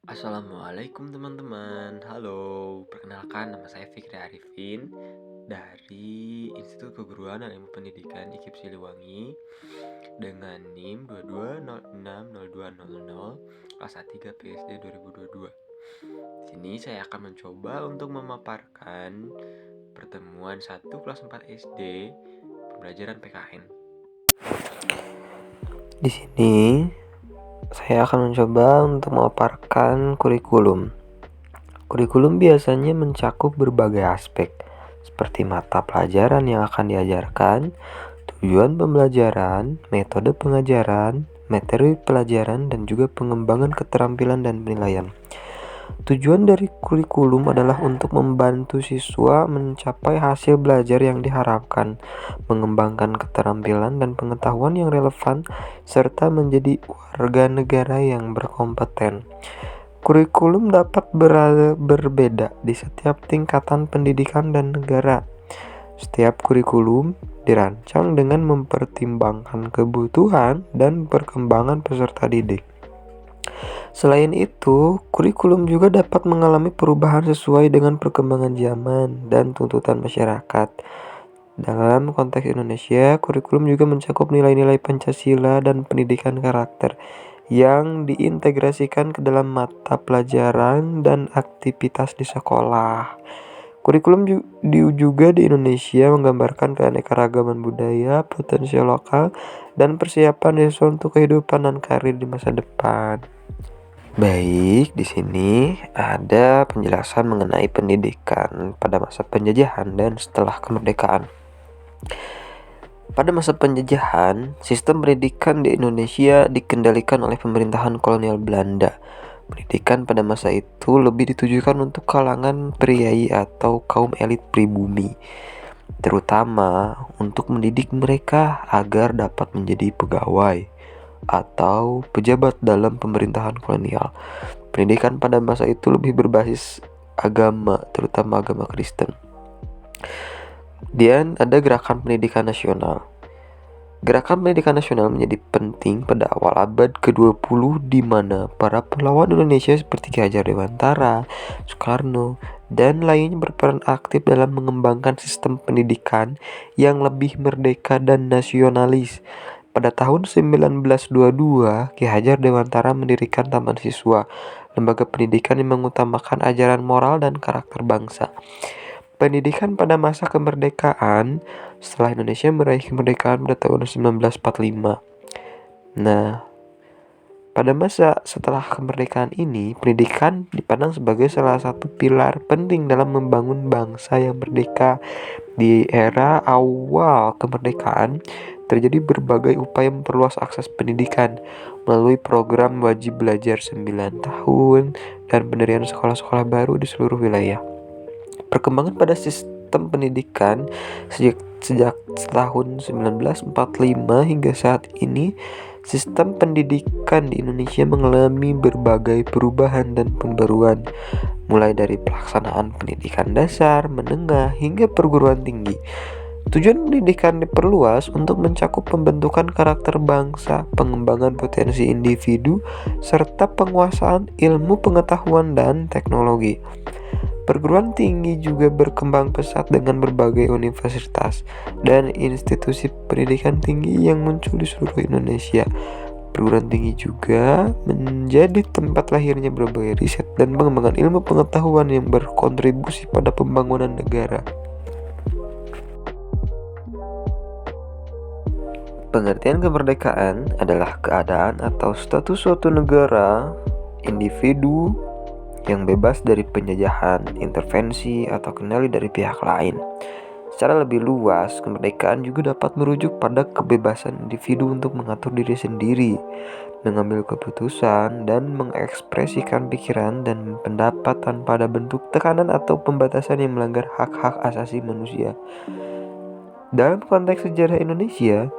Assalamualaikum teman-teman. Halo, perkenalkan nama saya Fikri Arifin dari Institut Keguruan dan Ilmu Pendidikan IKIP Siliwangi dengan NIM 22060200 kelas A3 PSD 2022. Di sini saya akan mencoba untuk memaparkan pertemuan 1 kelas 4 SD pembelajaran PKN. Di sini saya akan mencoba untuk memaparkan kurikulum. Kurikulum biasanya mencakup berbagai aspek, seperti mata pelajaran yang akan diajarkan, tujuan pembelajaran, metode pengajaran, materi pelajaran, dan juga pengembangan keterampilan dan penilaian. Tujuan dari kurikulum adalah untuk membantu siswa mencapai hasil belajar yang diharapkan, mengembangkan keterampilan dan pengetahuan yang relevan, serta menjadi warga negara yang berkompeten. Kurikulum dapat berbeda di setiap tingkatan pendidikan dan negara. Setiap kurikulum dirancang dengan mempertimbangkan kebutuhan dan perkembangan peserta didik. Selain itu, kurikulum juga dapat mengalami perubahan sesuai dengan perkembangan zaman dan tuntutan masyarakat. Dalam konteks Indonesia, kurikulum juga mencakup nilai-nilai Pancasila dan pendidikan karakter yang diintegrasikan ke dalam mata pelajaran dan aktivitas di sekolah. Kurikulum juga di Indonesia menggambarkan keanekaragaman budaya, potensial lokal, dan persiapan siswa untuk kehidupan dan karir di masa depan. Baik, di sini ada penjelasan mengenai pendidikan pada masa penjajahan dan setelah kemerdekaan. Pada masa penjajahan, sistem pendidikan di Indonesia dikendalikan oleh pemerintahan kolonial Belanda. Pendidikan pada masa itu lebih ditujukan untuk kalangan priai atau kaum elit pribumi, terutama untuk mendidik mereka agar dapat menjadi pegawai atau pejabat dalam pemerintahan kolonial. Pendidikan pada masa itu lebih berbasis agama, terutama agama Kristen. Dan ada gerakan pendidikan nasional. Gerakan pendidikan nasional menjadi penting pada awal abad ke-20 di mana para pahlawan Indonesia seperti Ki Hajar Dewantara, Soekarno, dan lainnya berperan aktif dalam mengembangkan sistem pendidikan yang lebih merdeka dan nasionalis. Pada tahun 1922, Ki Hajar Dewantara mendirikan Taman Siswa, lembaga pendidikan yang mengutamakan ajaran moral dan karakter bangsa. Pendidikan pada masa kemerdekaan setelah Indonesia meraih kemerdekaan pada tahun 1945. Nah, pada masa setelah kemerdekaan ini, pendidikan dipandang sebagai salah satu pilar penting dalam membangun bangsa yang merdeka. Di era awal kemerdekaan, terjadi berbagai upaya memperluas akses pendidikan melalui program wajib belajar 9 tahun dan pendirian sekolah-sekolah baru di seluruh wilayah. Perkembangan pada sistem pendidikan sejak tahun 1945 hingga saat ini, sistem pendidikan di Indonesia mengalami berbagai perubahan dan pembaruan, mulai dari pelaksanaan pendidikan dasar, menengah, hingga perguruan tinggi. Tujuan pendidikan diperluas untuk mencakup pembentukan karakter bangsa, pengembangan potensi individu, serta penguasaan ilmu pengetahuan dan teknologi. Perguruan tinggi juga berkembang pesat dengan berbagai universitas dan institusi pendidikan tinggi yang muncul di seluruh Indonesia. Perguruan tinggi juga menjadi tempat lahirnya berbagai riset dan pengembangan ilmu pengetahuan yang berkontribusi pada pembangunan negara. Pengertian kemerdekaan adalah keadaan atau status suatu negara, individu yang bebas dari penjajahan, intervensi, atau kendali dari pihak lain. Secara lebih luas, kemerdekaan juga dapat merujuk pada kebebasan individu untuk mengatur diri sendiri, mengambil keputusan, dan mengekspresikan pikiran dan pendapat tanpa ada bentuk tekanan atau pembatasan yang melanggar hak-hak asasi manusia. Dalam konteks sejarah Indonesia,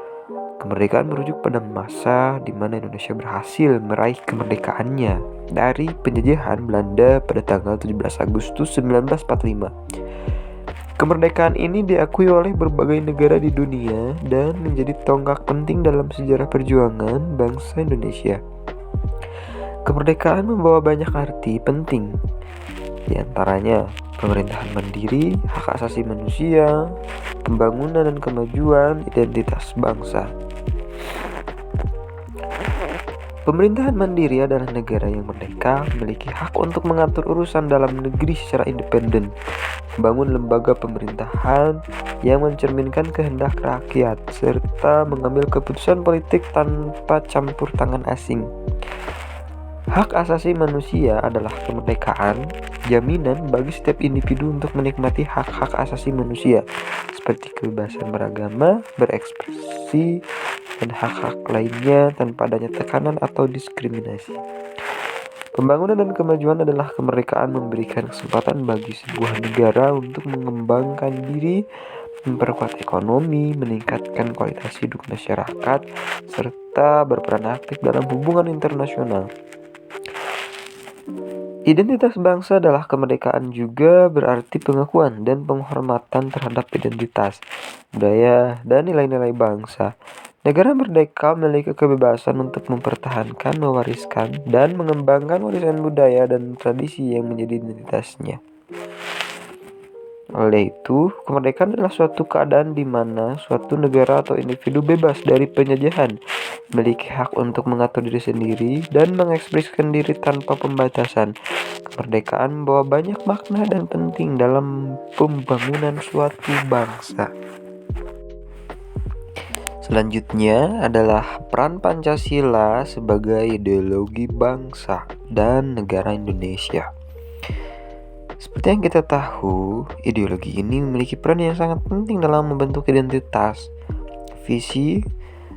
kemerdekaan merujuk pada masa di mana Indonesia berhasil meraih kemerdekaannya dari penjajahan Belanda pada tanggal 17 Agustus 1945. Kemerdekaan ini diakui oleh berbagai negara di dunia dan menjadi tonggak penting dalam sejarah perjuangan bangsa Indonesia. Kemerdekaan membawa banyak arti penting, di antaranya pemerintahan mandiri, hak asasi manusia, pembangunan dan kemajuan identitas bangsa. Pemerintahan mandiri adalah negara yang merdeka, memiliki hak untuk mengatur urusan dalam negeri secara independen, membangun lembaga pemerintahan yang mencerminkan kehendak rakyat, serta mengambil keputusan politik tanpa campur tangan asing. Hak asasi manusia adalah kemerdekaan, jaminan bagi setiap individu untuk menikmati hak-hak asasi manusia, seperti kebebasan beragama, berekspresi, dan hak-hak lainnya tanpa adanya tekanan atau diskriminasi. Pembangunan dan kemajuan adalah kemerdekaan memberikan kesempatan bagi sebuah negara untuk mengembangkan diri, memperkuat ekonomi, meningkatkan kualitas hidup masyarakat, serta berperan aktif dalam hubungan internasional. Identitas bangsa adalah kemerdekaan juga berarti pengakuan dan penghormatan terhadap identitas, budaya, dan nilai-nilai bangsa. Negara merdeka memiliki kebebasan untuk mempertahankan, mewariskan, dan mengembangkan warisan budaya dan tradisi yang menjadi identitasnya. Oleh itu, kemerdekaan adalah suatu keadaan di mana suatu negara atau individu bebas dari penjajahan, memiliki hak untuk mengatur diri sendiri, dan mengekspresikan diri tanpa pembatasan. Kemerdekaan membawa banyak makna dan penting dalam pembangunan suatu bangsa. Selanjutnya adalah peran Pancasila sebagai ideologi bangsa dan negara Indonesia. Seperti yang kita tahu, ideologi ini memiliki peran yang sangat penting dalam membentuk identitas, visi,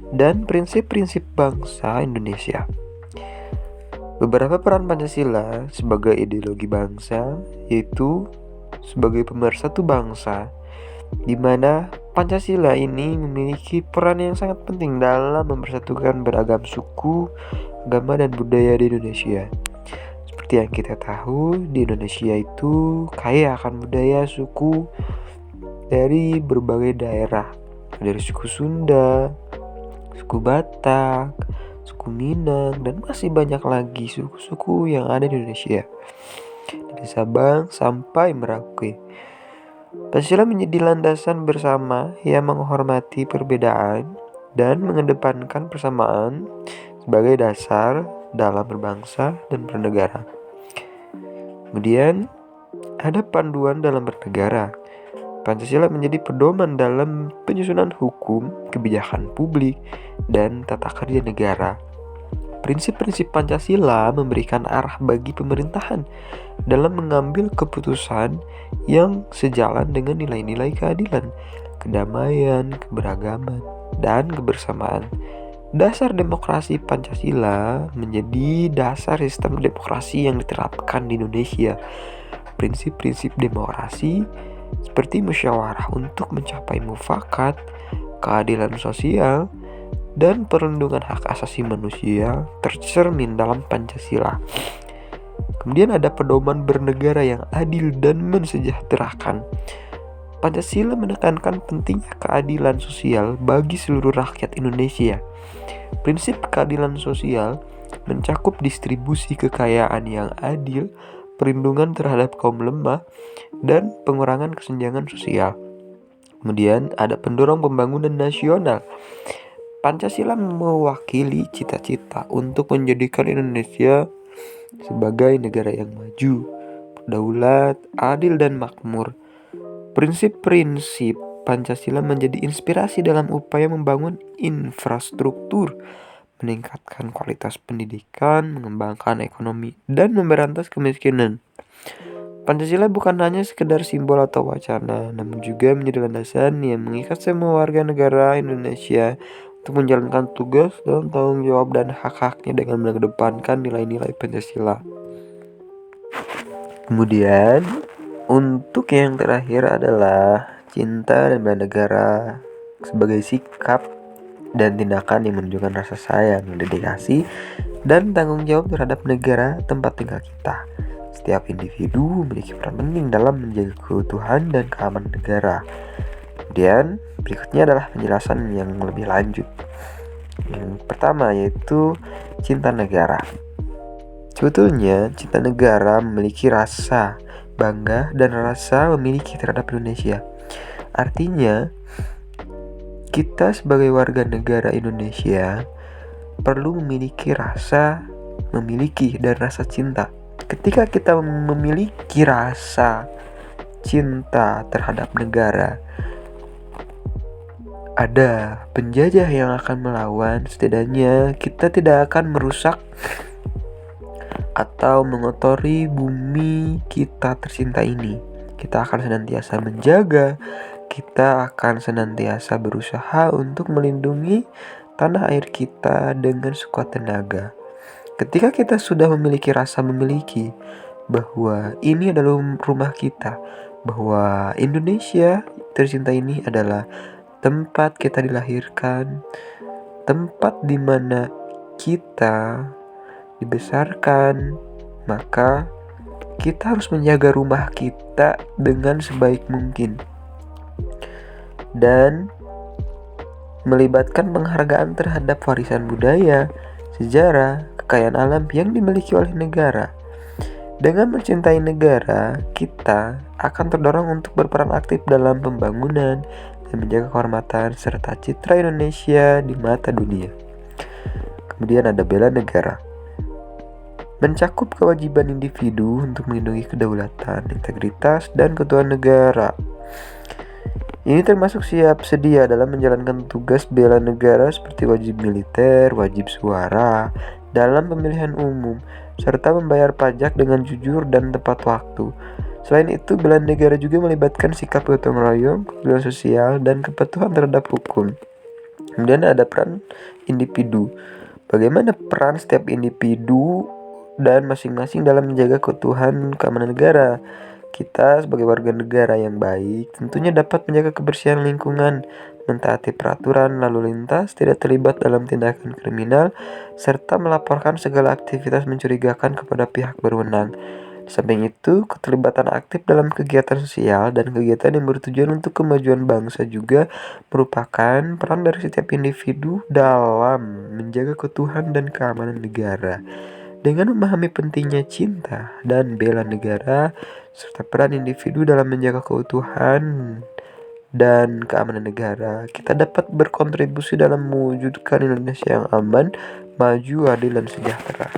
dan prinsip-prinsip bangsa Indonesia. Beberapa peran Pancasila sebagai ideologi bangsa yaitu sebagai pemersatu bangsa, di mana Pancasila ini memiliki peran yang sangat penting dalam mempersatukan beragam suku, agama, dan budaya di Indonesia. Seperti yang kita tahu, di Indonesia itu kaya akan budaya suku dari berbagai daerah, dari suku Sunda, suku Batak, suku Minang, dan masih banyak lagi suku-suku yang ada di Indonesia, dari Sabang sampai Merauke. Pancasila menjadi landasan bersama yang menghormati perbedaan dan mengedepankan persamaan sebagai dasar dalam berbangsa dan bernegara. Kemudian ada panduan dalam bernegara. Pancasila menjadi pedoman dalam penyusunan hukum, kebijakan publik, dan tata kerja negara. Prinsip-prinsip Pancasila memberikan arah bagi pemerintahan dalam mengambil keputusan yang sejalan dengan nilai-nilai keadilan, kedamaian, keberagaman, dan kebersamaan. Dasar demokrasi Pancasila menjadi dasar sistem demokrasi yang diterapkan di Indonesia. Prinsip-prinsip demokrasi seperti musyawarah untuk mencapai mufakat, keadilan sosial, dan perlindungan hak asasi manusia tercermin dalam Pancasila. Kemudian ada pedoman bernegara yang adil dan mensejahterakan. Pancasila menekankan pentingnya keadilan sosial bagi seluruh rakyat Indonesia. Prinsip keadilan sosial mencakup distribusi kekayaan yang adil, perlindungan terhadap kaum lemah, dan pengurangan kesenjangan sosial. Kemudian ada pendorong pembangunan nasional. Pancasila mewakili cita-cita untuk menjadikan Indonesia sebagai negara yang maju, berdaulat, adil, dan makmur. Prinsip-prinsip Pancasila menjadi inspirasi dalam upaya membangun infrastruktur, meningkatkan kualitas pendidikan, mengembangkan ekonomi, dan memberantas kemiskinan. Pancasila bukan hanya sekedar simbol atau wacana, namun juga menjadi landasan yang mengikat semua warga negara Indonesia untuk menjalankan tugas dan tanggung jawab dan hak-haknya dengan mengedepankan nilai-nilai Pancasila. Kemudian, untuk yang terakhir adalah cinta dan bela negara sebagai sikap dan tindakan yang menunjukkan rasa sayang, dedikasi, dan tanggung jawab terhadap negara tempat tinggal kita. Setiap individu memiliki peran penting dalam menjaga keutuhan dan keamanan negara. Kemudian berikutnya adalah penjelasan yang lebih lanjut. Yang pertama yaitu cinta negara. Sebetulnya, cinta negara memiliki rasa bangga dan rasa memiliki terhadap Indonesia. Artinya, kita sebagai warga negara Indonesia perlu memiliki dan rasa cinta. Ketika kita memiliki rasa cinta terhadap negara, ada penjajah yang akan melawan, setidaknya kita tidak akan merusak atau mengotori bumi kita tercinta ini. Kita akan senantiasa menjaga, kita akan senantiasa berusaha untuk melindungi tanah air kita dengan sekuat tenaga. Ketika kita sudah memiliki rasa memiliki bahwa ini adalah rumah kita, bahwa Indonesia tercinta ini adalah tempat kita dilahirkan, tempat di mana kita dibesarkan, maka kita harus menjaga rumah kita dengan sebaik mungkin dan melibatkan penghargaan terhadap warisan budaya, sejarah, kekayaan alam yang dimiliki oleh negara. Dengan mencintai negara, kita akan terdorong untuk berperan aktif dalam pembangunan dan menjaga kehormatan serta citra Indonesia di mata dunia. Kemudian ada bela negara. Mencakup kewajiban individu untuk melindungi kedaulatan, integritas, dan keutuhan negara. Ini termasuk siap sedia dalam menjalankan tugas bela negara seperti wajib militer, wajib suara dalam pemilihan umum, serta membayar pajak dengan jujur dan tepat waktu. Selain itu, bela negara juga melibatkan sikap gotong royong, keadilan sosial, dan kepatuhan terhadap hukum. Kemudian ada peran individu. Bagaimana peran setiap individu dan masing-masing dalam menjaga keutuhan keamanan negara? Kita sebagai warga negara yang baik tentunya dapat menjaga kebersihan lingkungan, mentaati peraturan lalu lintas, tidak terlibat dalam tindakan kriminal, serta melaporkan segala aktivitas mencurigakan kepada pihak berwenang. Di samping itu, keterlibatan aktif dalam kegiatan sosial dan kegiatan yang bertujuan untuk kemajuan bangsa juga merupakan peran dari setiap individu dalam menjaga keutuhan dan keamanan negara. Dengan memahami pentingnya cinta dan bela negara, serta peran individu dalam menjaga keutuhan dan keamanan negara, kita dapat berkontribusi dalam mewujudkan Indonesia yang aman, maju, adil, dan sejahtera.